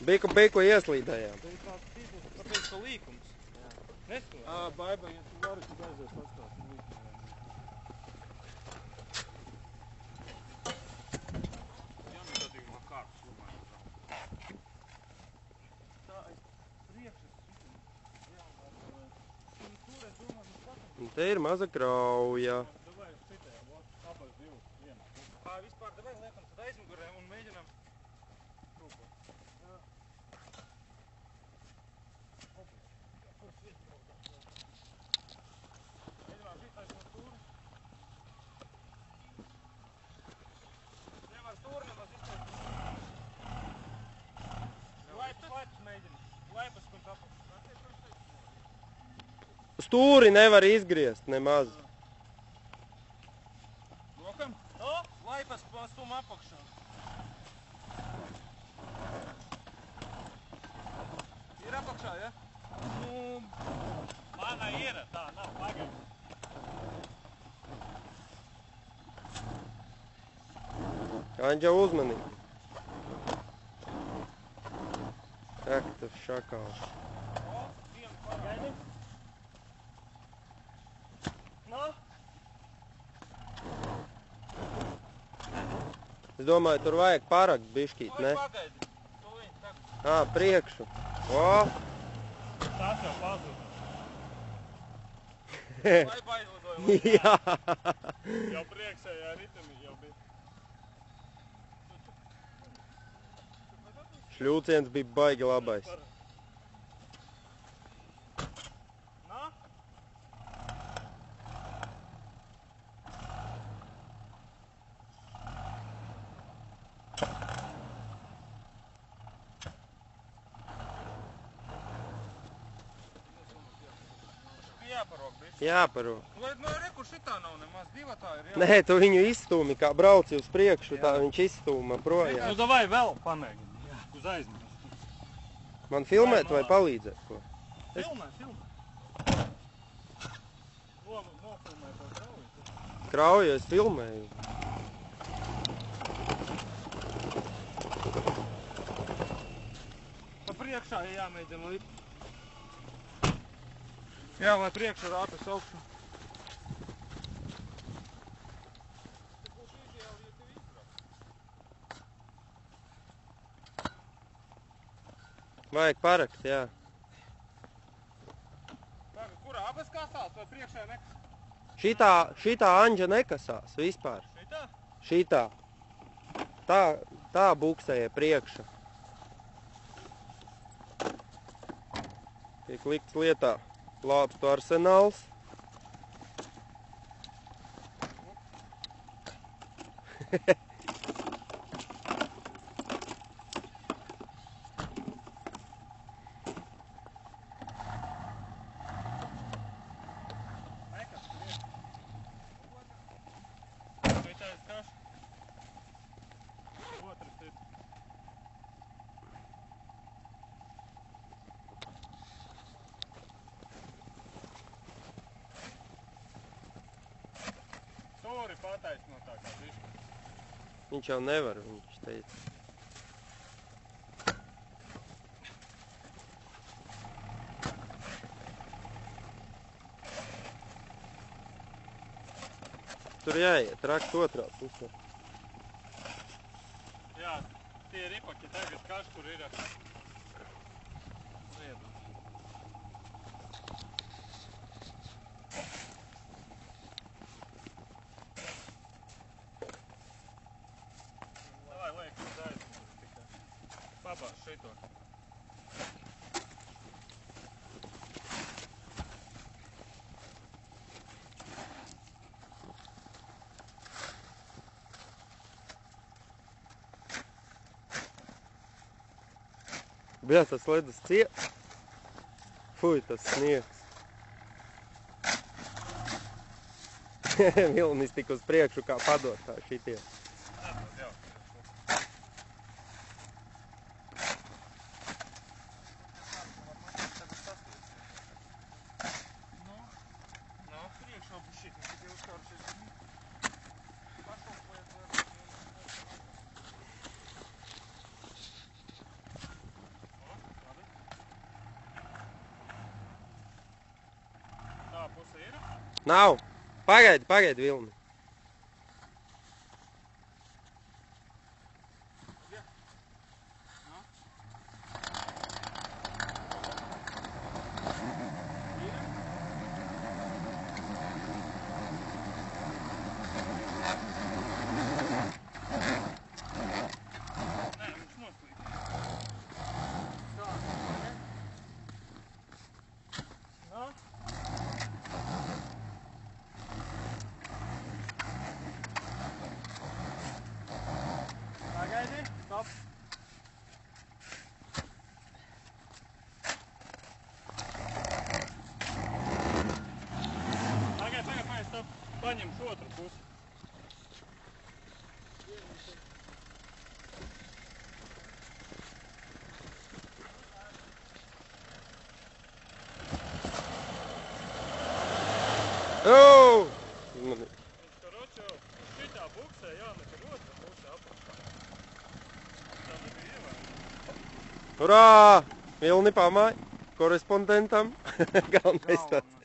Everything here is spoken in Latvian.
Biku ieslīdējām. Tā ir tāds tīkls, tāpēc, ka līkums. Nesmu? Baiba, ja tu vari, tad aizies pastāst. Jāmēr gadījumā kārtas lumā. Tā aiz priekšas. Tur es domāju, mēs patam. Te ir maza krauja. Davai šitajā, abas divas vienā. Vispār, davai liekam tad aizmugurē un mēģinām rūko. Jā. Mēģinām šitais no stūri. Nevar stūri nemaz izteikt. Laipas mēģini. Laipas kunds apakš. Stūri nevar izgriezt nemaz. Lokam? No, laipas stum apakšā. Ir apakšā, ja? Nu, mana ir, tā, nav, pagaid. Anģa uzmanīgi. Ak, tas šakals. O, vienu parādi. No? Es domāju, tur vajag parakt bišķīt, ne? Pagaidi. Tūliņ, tagad. Priekšu. O! Tas jau pazūd. Laipa aizlidoja. Jā. Jau priekšējā ritumi jau bija. Šļūciens bija baigi labais. No? Jāparok, bišķi. Jāparok. Vai, nu, reku šitā nav nemaz, diva tā ir, jā. Nē, tu viņu izstūmi, kā brauci uz priekšu, tā viņš izstūma projām. Nu, davai vēl pamēģini. Uz aizmest. Man filmēt vai palīdzēt, ko? Filmē. Nofilmē to krauju. Krauju es filmēju. Pa priekšā jāmēģina likt. Jā, lai priekšā rāpes augšu. Vajag parakt, jā. Tagad, kurā abas kasās vai priekšā nekas? Šitā Anģa nekasās vispār. Šitā? Šitā. Tā buksēja priekša. Tiek likts lietā lāpstu arsenāls. Nekas, priekšā. Šitais kas? Otrs ir. Stūri pataisno tā kā bišķi. Viņš jau nevar, viņš teica. Tur jāiet, rakt otrā pusē. Jā, tie ripaki tagad kažkur ir. Davai, liek, uz aizmuguri tikai. Pabāž šito. Bija tas ledus ciet. Fuj, tas sniegs. Vilnis tik uz priekšu kā padot tā šitie. Nav. Pagaidi, Vilni. Nē, viņš noslīd. No? Pagaidi, stop. Pagaidi, stop. Paņemšu otru pusi. O! Viņš, karoči, jau šitā buksē jāmet ir otra puse apakšā. Tā nebija ievērta. Urā! Vilni pamāj korespondentam. Galvenais tāds.